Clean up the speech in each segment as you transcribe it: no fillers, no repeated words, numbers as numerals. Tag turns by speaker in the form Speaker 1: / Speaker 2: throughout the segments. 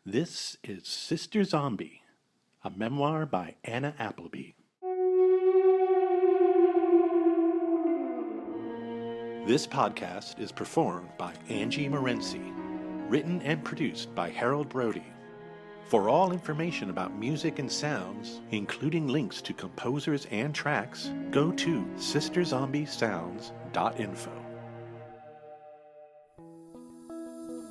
Speaker 1: This is Sister Zombie, a memoir by Anna Appleby. This podcast is performed by Angie Morency, written and produced by Harold Brody. For all information about music and sounds, including links to composers and tracks, go to sisterzombiessounds.info.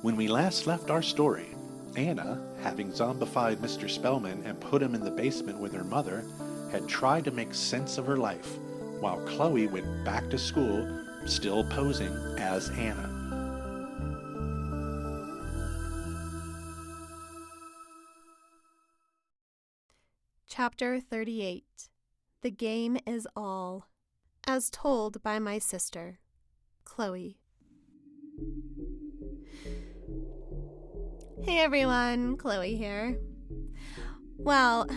Speaker 1: When we last left our story, Anna, having zombified Mr. Spellman and put him in the basement with her mother, had tried to make sense of her life, while Chloe went back to school, still posing as Anna.
Speaker 2: Chapter 38. The Game is All. As told by my sister, Chloe. Hey everyone, Chloe here. Well,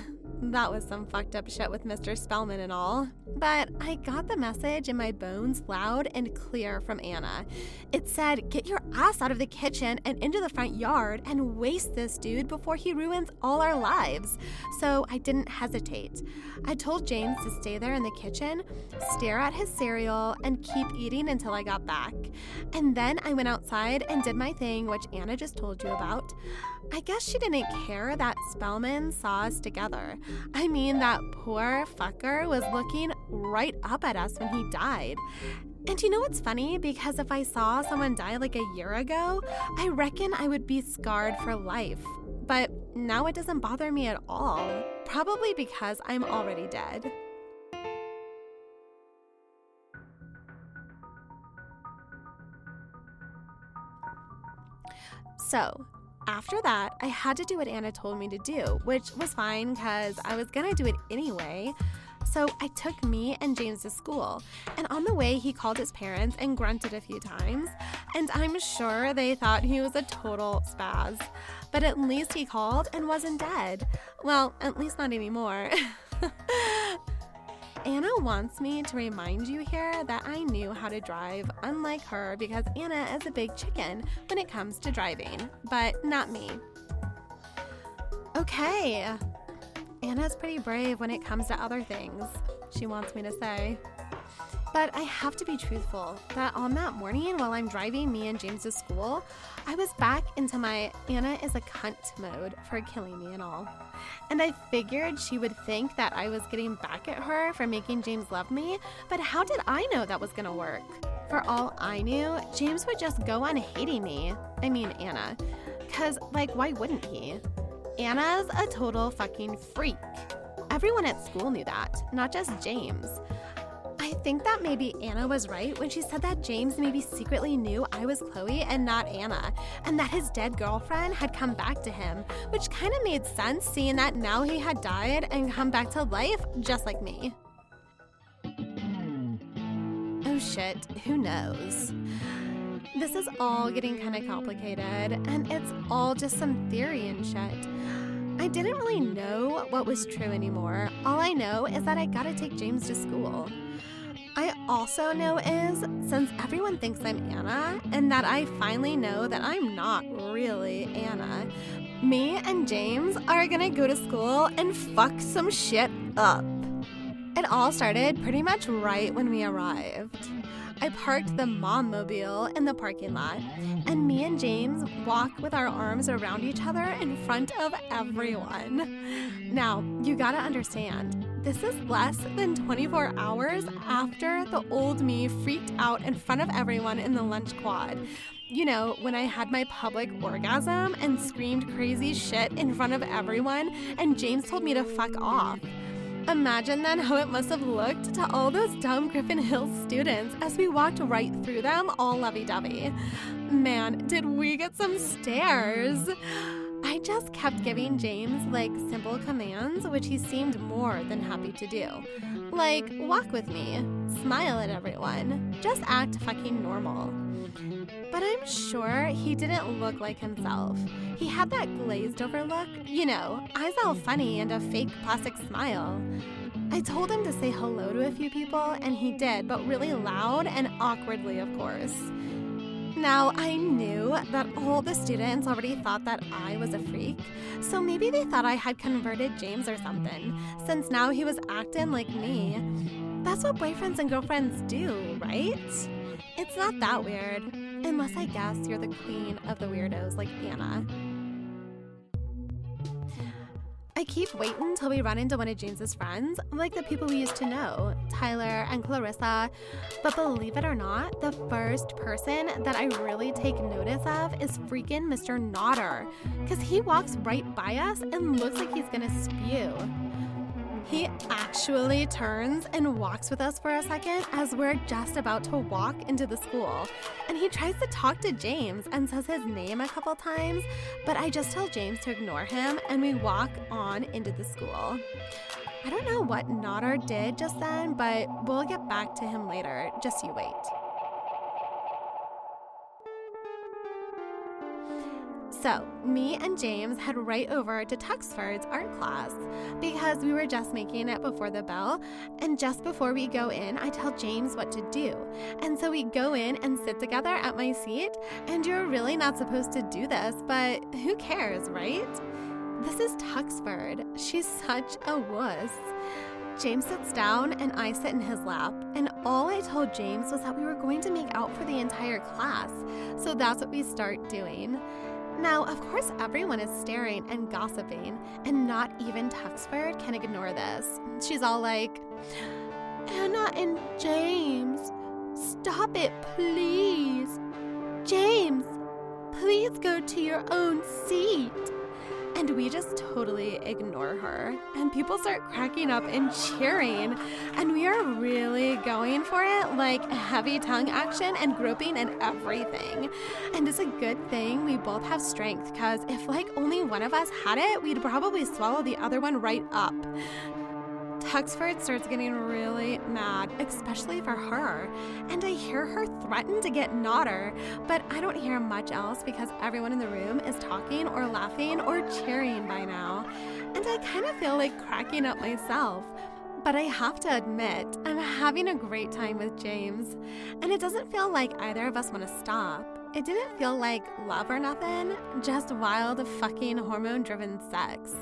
Speaker 2: that was some fucked up shit with Mr. Spellman and all, but I got the message in my bones loud and clear from Anna. It said, get your ass out of the kitchen and into the front yard and waste this dude before he ruins all our lives. So I didn't hesitate. I told James to stay there in the kitchen, stare at his cereal, and keep eating until I got back. And then I went outside and did my thing, which Anna just told you about. I guess she didn't care that Spellman saw us together. I mean, that poor fucker was looking right up at us when he died. And you know what's funny? Because if I saw someone die like a year ago, I reckon I would be scarred for life. But now it doesn't bother me at all. Probably because I'm already dead. So, after that, I had to do what Anna told me to do, which was fine because I was going to do it anyway. So I took me and James to school, and on the way he called his parents and grunted a few times, and I'm sure they thought he was a total spaz. But at least he called and wasn't dead. Well, at least not anymore. Anna wants me to remind you here that I knew how to drive, unlike her, because Anna is a big chicken when it comes to driving, but not me. Okay, Anna's pretty brave when it comes to other things, she wants me to say. But I have to be truthful that on that morning while I'm driving me and James to school, I was back into my Anna is a cunt mode for killing me and all. And I figured she would think that I was getting back at her for making James love me, but how did I know that was gonna work? For all I knew, James would just go on hating me. I mean Anna. 'Cause, like, why wouldn't he? Anna's a total fucking freak. Everyone at school knew that, not just James. I think that maybe Anna was right when she said that James maybe secretly knew I was Chloe and not Anna, and that his dead girlfriend had come back to him, which kind of made sense seeing that now he had died and come back to life just like me. Oh shit, who knows? This is all getting kind of complicated, and it's all just some theory and shit. I didn't really know what was true anymore. All I know is that I gotta take James to school. I also know is, since everyone thinks I'm Anna, and that I finally know that I'm not really Anna, me and James are gonna go to school and fuck some shit up. It all started pretty much right when we arrived. I parked the mom-mobile in the parking lot, and me and James walk with our arms around each other in front of everyone. Now, you gotta understand, this is less than 24 hours after the old me freaked out in front of everyone in the lunch quad. You know, when I had my public orgasm and screamed crazy shit in front of everyone, and James told me to fuck off. Imagine then how it must have looked to all those dumb Griffin Hills students as we walked right through them all lovey-dovey. Man, did we get some stares. I just kept giving James, like, simple commands, which he seemed more than happy to do. Like, walk with me, smile at everyone, just act fucking normal. But I'm sure he didn't look like himself. He had that glazed over look, you know, eyes all funny and a fake plastic smile. I told him to say hello to a few people, and he did, but really loud and awkwardly, of course. Now, I knew that all the students already thought that I was a freak, so maybe they thought I had converted James or something, since now he was acting like me. That's what boyfriends and girlfriends do, right? It's not that weird, unless I guess you're the queen of the weirdos like Anna. I keep waiting till we run into one of James's friends, like the people we used to know, Tyler and Clarissa. But believe it or not, the first person that I really take notice of is freaking Mr. Nodder, because he walks right by us and looks like he's gonna spew. He actually turns and walks with us for a second as we're just about to walk into the school. And he tries to talk to James and says his name a couple times, but I just tell James to ignore him and we walk on into the school. I don't know what Nodder did just then, but we'll get back to him later. Just you wait. So, me and James head right over to Tuxford's art class because we were just making it before the bell, and just before we go in, I tell James what to do. And so we go in and sit together at my seat, and you're really not supposed to do this, but who cares, right? This is Tuxford. She's such a wuss. James sits down and I sit in his lap, and all I told James was that we were going to make out for the entire class, so that's what we start doing. Now, of course, everyone is staring and gossiping, and not even Tuxford can ignore this. She's all like, Anna and James, stop it, please. James, please go to your own seat. And we just totally ignore her. And people start cracking up and cheering. And we are really going for it, like heavy tongue action and groping and everything. And it's a good thing we both have strength, because if like only one of us had it, we'd probably swallow the other one right up. Tuxford starts getting really mad, especially for her, and I hear her threaten to get Nodder, but I don't hear much else because everyone in the room is talking or laughing or cheering by now, and I kind of feel like cracking up myself. But I have to admit, I'm having a great time with James, and it doesn't feel like either of us want to stop. It didn't feel like love or nothing, just wild fucking hormone-driven sex.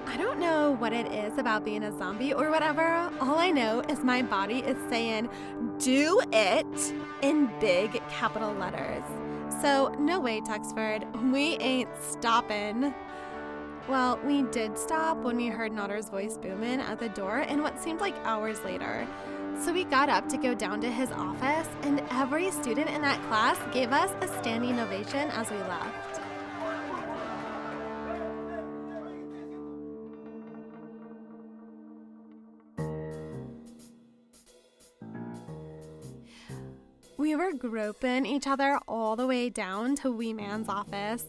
Speaker 2: I don't know what it is about being a zombie or whatever. All I know is my body is saying, do it, in big capital letters. So no way, Tuxford, we ain't stopping. Well, we did stop when we heard Nodder's voice booming at the door in what seemed like hours later. So we got up to go down to his office, and every student in that class gave us a standing ovation as we left. We were groping each other all the way down to Wee Man's office,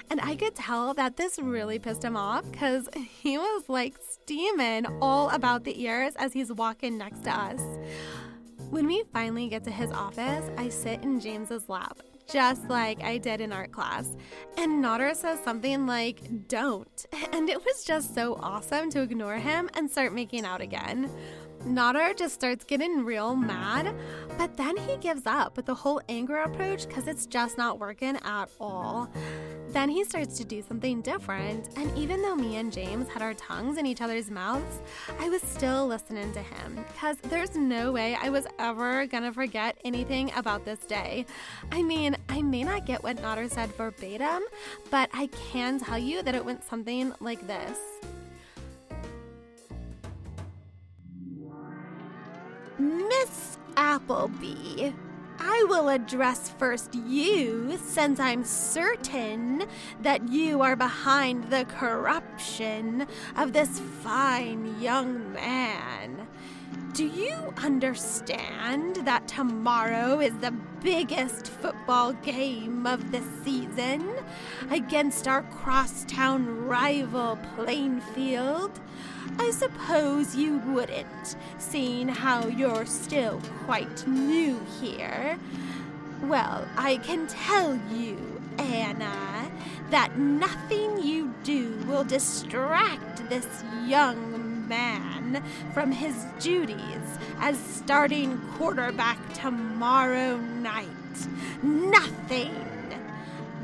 Speaker 2: and I could tell that this really pissed him off because he was like steaming all about the ears as he's walking next to us. When we finally get to his office, I sit in James's lap, just like I did in art class, and Nodder says something like, don't, and it was just so awesome to ignore him and start making out again. Nodder just starts getting real mad, but then he gives up with the whole anger approach because it's just not working at all. Then he starts to do something different, and even though me and James had our tongues in each other's mouths, I was still listening to him because there's no way I was ever gonna forget anything about this day. I mean, I may not get what Nodder said verbatim, but I can tell you that it went something like this. Miss Appleby, I will address first you, since I'm certain that you are behind the corruption of this fine young man. Do you understand that tomorrow is the biggest football game of the season against our crosstown rival Plainfield? I suppose you wouldn't, seeing how you're still quite new here. Well, I can tell you, Anna, that nothing you do will distract this young man from his duties as starting quarterback tomorrow night. Nothing.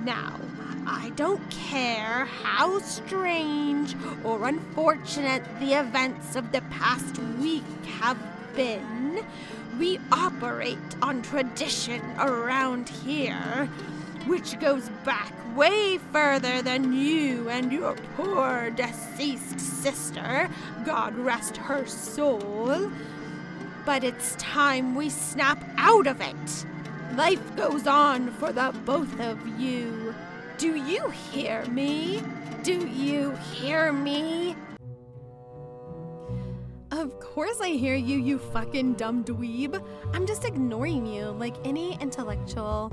Speaker 2: Now, I don't care how strange or unfortunate the events of the past week have been. We operate on tradition around here, which goes back way further than you and your poor deceased sister, God rest her soul. But it's time we snap out of it. Life goes on for the both of you. Do you hear me? Do you hear me? Of course I hear you, you fucking dumb dweeb. I'm just ignoring you like any intellectual.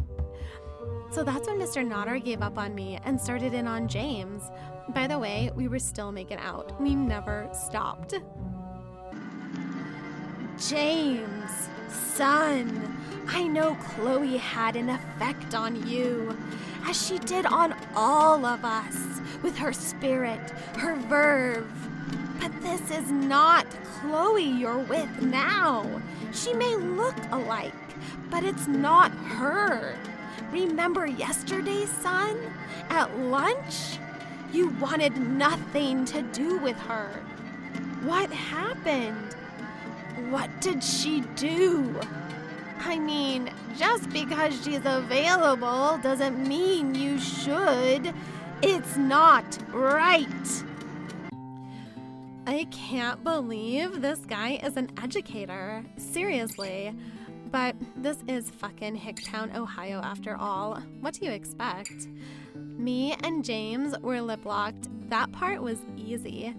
Speaker 2: So that's when Mr. Nodder gave up on me and started in on James. By the way, we were still making out. We never stopped. James, son, I know Chloe had an effect on you, as she did on all of us, with her spirit, her verve. But this is not Chloe you're with now. She may look alike, but it's not her. Remember yesterday, son? At lunch? You wanted nothing to do with her. What happened? What did she do? I mean, just because she's available doesn't mean you should. It's not right. I can't believe this guy is an educator. Seriously. But this is fucking Hicktown, Ohio after all. What do you expect? Me and James were lip-locked. That part was easy.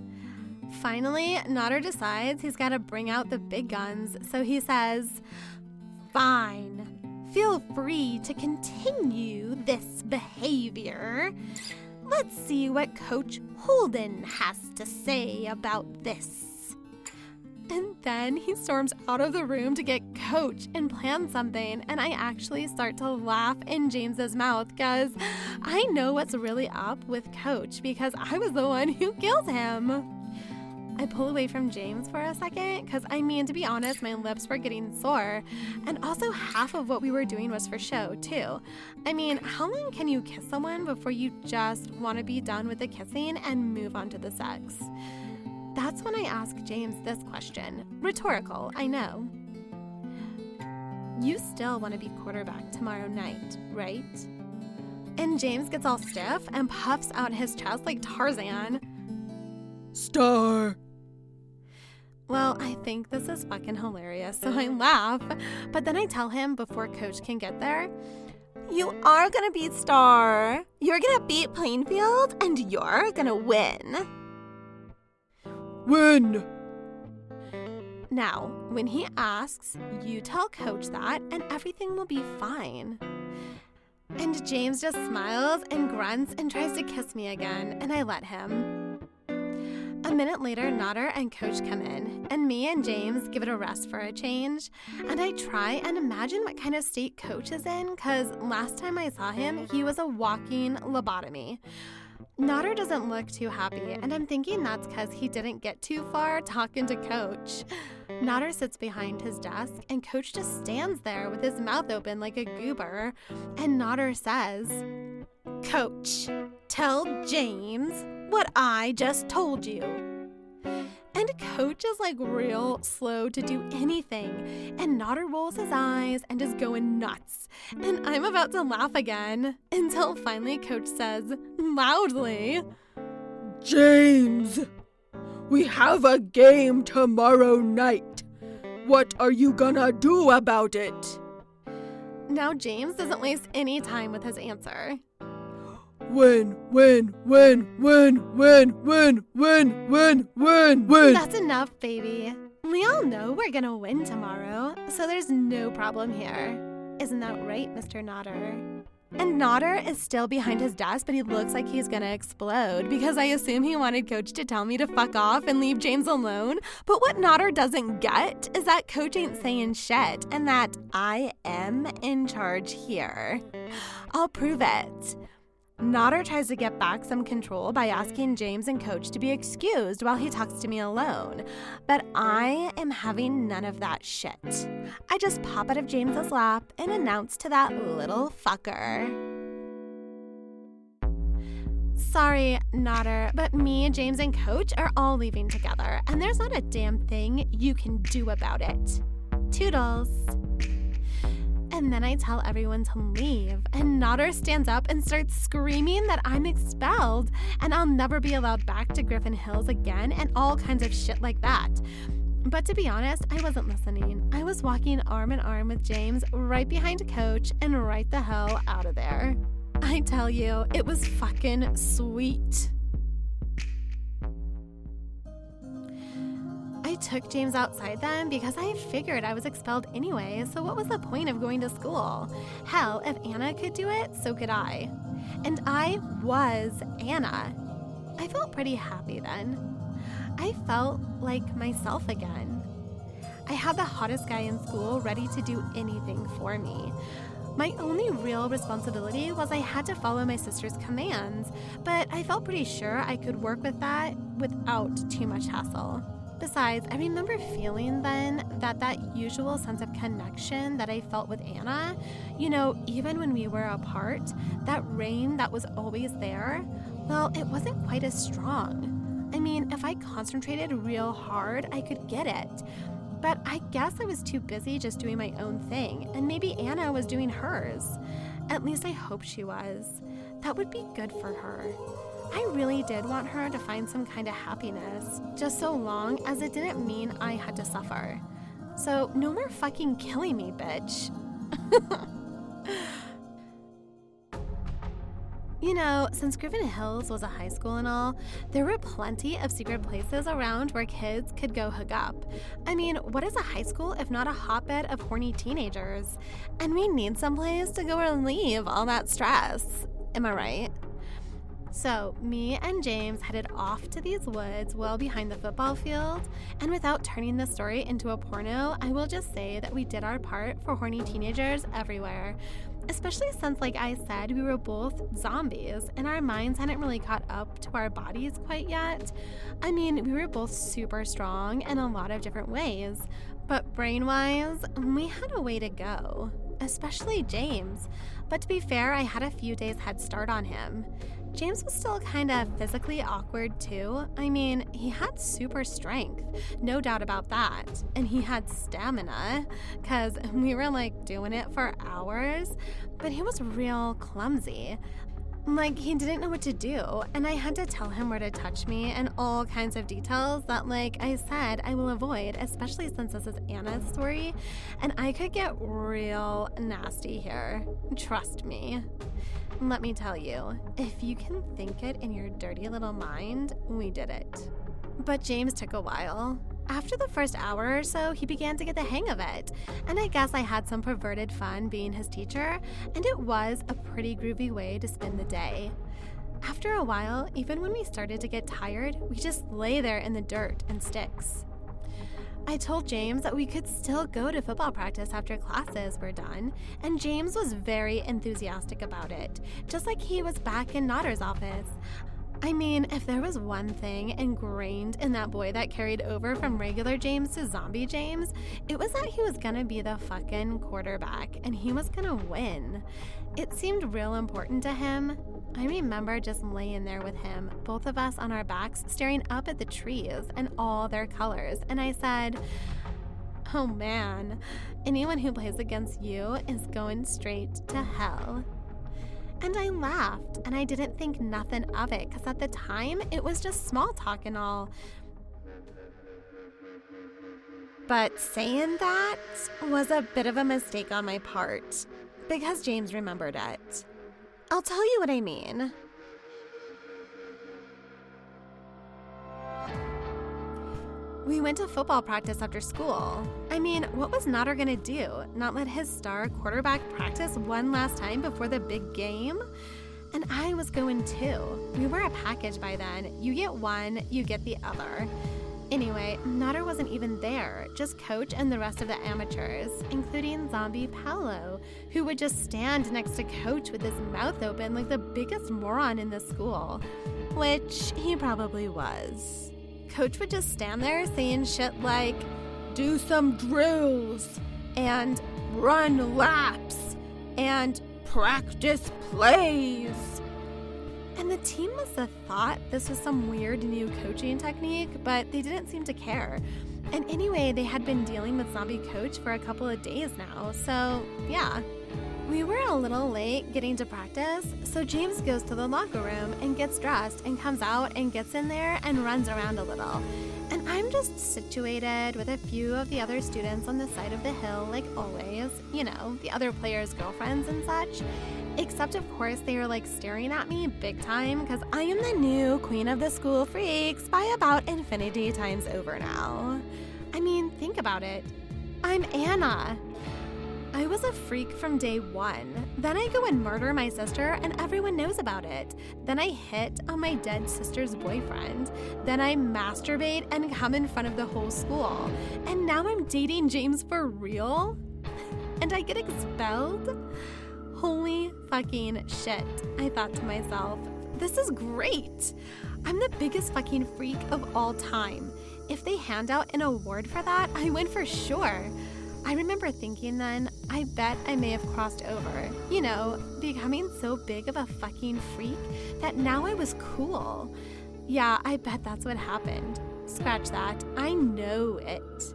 Speaker 2: Finally, Nodder decides he's got to bring out the big guns, so he says, "Fine. Feel free to continue this behavior. Let's see what Coach Holden has to say about this." And then he storms out of the room to get Coach and plan something, and I actually start to laugh in James's mouth because I know what's really up with Coach because I was the one who killed him. I pull away from James for a second because, I mean, to be honest, my lips were getting sore, and also half of what we were doing was for show, too. I mean, how long can you kiss someone before you just want to be done with the kissing and move on to the sex? That's when I ask James this question. Rhetorical, I know. You still want to be quarterback tomorrow night, right? And James gets all stiff and puffs out his chest like Tarzan. Star. Well, I think this is fucking hilarious, so I laugh. But then I tell him before Coach can get there, you are gonna beat Star. You're gonna beat Plainfield, and you're gonna win. Win! Now, when he asks, you tell Coach that, and everything will be fine. And James just smiles and grunts and tries to kiss me again, and I let him. A minute later, Nodder and Coach come in, and me and James give it a rest for a change. And I try and imagine what kind of state Coach is in, because last time I saw him, he was a walking lobotomy. Nodder doesn't look too happy, and I'm thinking that's because he didn't get too far talking to Coach. Nodder sits behind his desk, and Coach just stands there with his mouth open like a goober. And Nodder says, "Coach, tell James what I just told you." And Coach is like real slow to do anything, and Nodder rolls his eyes and is going nuts. And I'm about to laugh again until finally Coach says loudly, "James, we have a game tomorrow night. What are you gonna do about it?" Now James doesn't waste any time with his answer. Win. That's enough, baby. We all know we're gonna win tomorrow, so there's no problem here. Isn't that right, Mr. Nodder? And Nodder is still behind his desk, but he looks like he's gonna explode because I assume he wanted Coach to tell me to fuck off and leave James alone. But what Nodder doesn't get is that Coach ain't saying shit and that I am in charge here. I'll prove it. Nodder tries to get back some control by asking James and Coach to be excused while he talks to me alone. But I am having none of that shit. I just pop out of James's lap and announce to that little fucker. Sorry, Nodder, but me, James, and Coach are all leaving together, and there's not a damn thing you can do about it. Toodles. And then I tell everyone to leave, and Nodder stands up and starts screaming that I'm expelled and I'll never be allowed back to Griffin Hills again and all kinds of shit like that. But to be honest, I wasn't listening. I was walking arm in arm with James right behind Coach and right the hell out of there. I tell you, it was fucking sweet. I took James outside then because I figured I was expelled anyway, so what was the point of going to school? Hell, if Anna could do it, so could I. And I was Anna. I felt pretty happy then. I felt like myself again. I had the hottest guy in school ready to do anything for me. My only real responsibility was I had to follow my sister's commands, but I felt pretty sure I could work with that without too much hassle. Besides, I remember feeling then that usual sense of connection that I felt with Anna, even when we were apart, that rain that was always there, well, it wasn't quite as strong. I mean, if I concentrated real hard, I could get it. But I guess I was too busy just doing my own thing, and maybe Anna was doing hers. At least I hope she was. That would be good for her. I really did want her to find some kind of happiness, just so long as it didn't mean I had to suffer. So no more fucking killing me, bitch. Since Griffin Hills was a high school and all, there were plenty of secret places around where kids could go hook up. I mean, what is a high school if not a hotbed of horny teenagers? And we need someplace to go relieve all that stress. Am I right? So, me and James headed off to these woods well behind the football field, and without turning the story into a porno, I will just say that we did our part for horny teenagers everywhere. Especially since, like I said, we were both zombies, and our minds hadn't really caught up to our bodies quite yet. I mean, we were both super strong in a lot of different ways, but brain-wise, we had a way to go. Especially James. But to be fair, I had a few days head start on him. James was still kind of physically awkward too. I mean, he had super strength, no doubt about that. And he had stamina, because we were like doing it for hours, but he was real clumsy. Like, he didn't know what to do, and I had to tell him where to touch me and all kinds of details that, like I said, I will avoid, especially since this is Anna's story, and I could get real nasty here. Trust me. Let me tell you, if you can think it in your dirty little mind, we did it. But James took a while. After the first hour or so, he began to get the hang of it, and I guess I had some perverted fun being his teacher, and it was a pretty groovy way to spend the day. After a while, even when we started to get tired, we just lay there in the dirt and sticks. I told James that we could still go to football practice after classes were done, and James was very enthusiastic about it, just like he was back in Nodder's office. I mean, if there was one thing ingrained in that boy that carried over from regular James to zombie James, it was that he was gonna be the fucking quarterback, and he was gonna win. It seemed real important to him. I remember just laying there with him, both of us on our backs, staring up at the trees and all their colors, and I said, "Oh man, anyone who plays against you is going straight to hell." And I laughed, and I didn't think nothing of it, because at the time, it was just small talk and all. But saying that was a bit of a mistake on my part, because James remembered it. I'll tell you what I mean. We went to football practice after school. I mean, what was Nodder gonna do? Not let his star quarterback practice one last time before the big game? And I was going too. We were a package by then. You get one, you get the other. Anyway, Nutter wasn't even there, just Coach and the rest of the amateurs, including Zombie Paolo, who would just stand next to Coach with his mouth open like the biggest moron in the school, which he probably was. Coach would just stand there saying shit like, "Do some drills," and "run laps," and "practice plays." And the team must have thought this was some weird new coaching technique, but they didn't seem to care. And anyway, they had been dealing with Zombie Coach for a couple of days now, so yeah. We were a little late getting to practice, so James goes to the locker room and gets dressed and comes out and gets in there and runs around a little. And I'm just situated with a few of the other students on the side of the hill, like always, you know, the other players' girlfriends and such. Except, of course, they are like staring at me big time because I am the new queen of the school freaks by about infinity times over now. I mean, think about it. I'm Anna. I was a freak from day one. Then I go and murder my sister and everyone knows about it. Then I hit on my dead sister's boyfriend. Then I masturbate and come in front of the whole school. And now I'm dating James for real? And I get expelled? Holy fucking shit, I thought to myself. This is great. I'm the biggest fucking freak of all time. If they hand out an award for that, I win for sure. I remember thinking then, I bet I may have crossed over. You know, becoming so big of a fucking freak that now I was cool. Yeah, I bet that's what happened. Scratch that. I know it.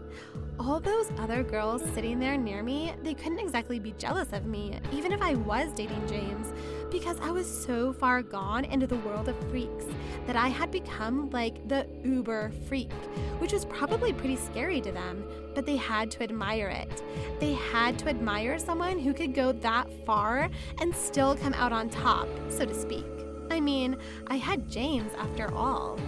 Speaker 2: All those other girls sitting there near me, they couldn't exactly be jealous of me, even if I was dating James, because I was so far gone into the world of freaks that I had become like the uber freak, which was probably pretty scary to them, but they had to admire it. They had to admire someone who could go that far and still come out on top, so to speak. I mean, I had James after all.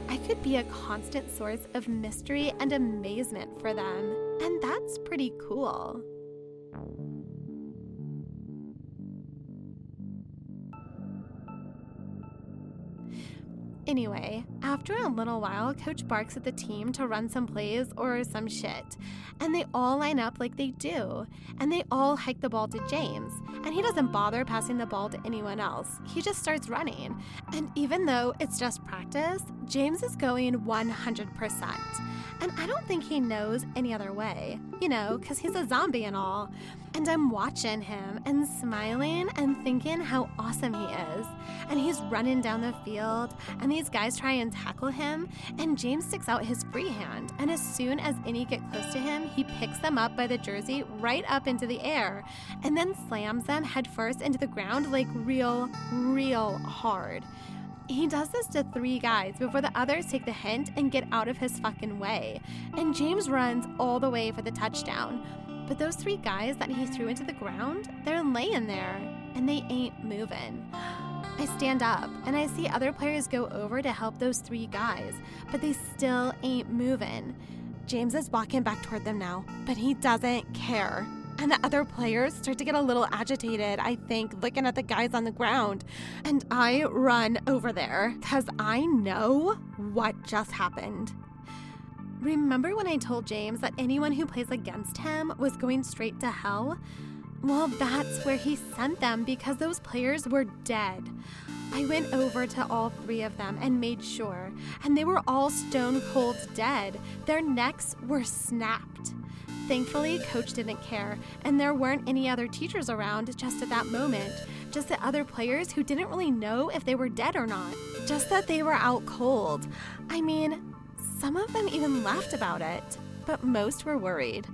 Speaker 2: I could be a constant source of mystery and amazement for them, and that's pretty cool. Anyway, after a little while, Coach barks at the team to run some plays or some shit, and they all line up like they do, and they all hike the ball to James, and he doesn't bother passing the ball to anyone else. He just starts running, and even though it's just practice, James is going 100%, and I don't think he knows any other way, you know, because he's a zombie and all, and I'm watching him and smiling and thinking how awesome he is, and he's running down the field, and these guys try and tackle him, and James sticks out his free hand, and as soon as any get close to him, he picks them up by the jersey right up into the air, and then slams them headfirst into the ground like real hard. He does this to 3 guys before the others take the hint and get out of his fucking way, and James runs all the way for the touchdown. But those 3 guys that he threw into the ground, they're laying there, and they ain't moving. I stand up, and I see other players go over to help those 3 guys, but they still ain't moving. James is walking back toward them now, but he doesn't care. And the other players start to get a little agitated, I think, looking at the guys on the ground. And I run over there, because I know what just happened. Remember when I told James that anyone who plays against him was going straight to hell? Well, that's where he sent them because those players were dead. I went over to all 3 of them and made sure, and they were all stone cold dead. Their necks were snapped. Thankfully, Coach didn't care, and there weren't any other teachers around just at that moment. Just the other players who didn't really know if they were dead or not. Just that they were out cold. I mean, some of them even laughed about it, but most were worried.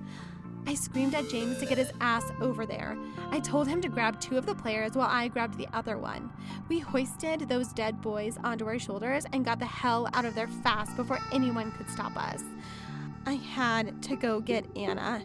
Speaker 2: I screamed at James to get his ass over there. I told him to grab 2 of the players while I grabbed the other one. We hoisted those dead boys onto our shoulders and got the hell out of there fast before anyone could stop us. I had to go get Anna.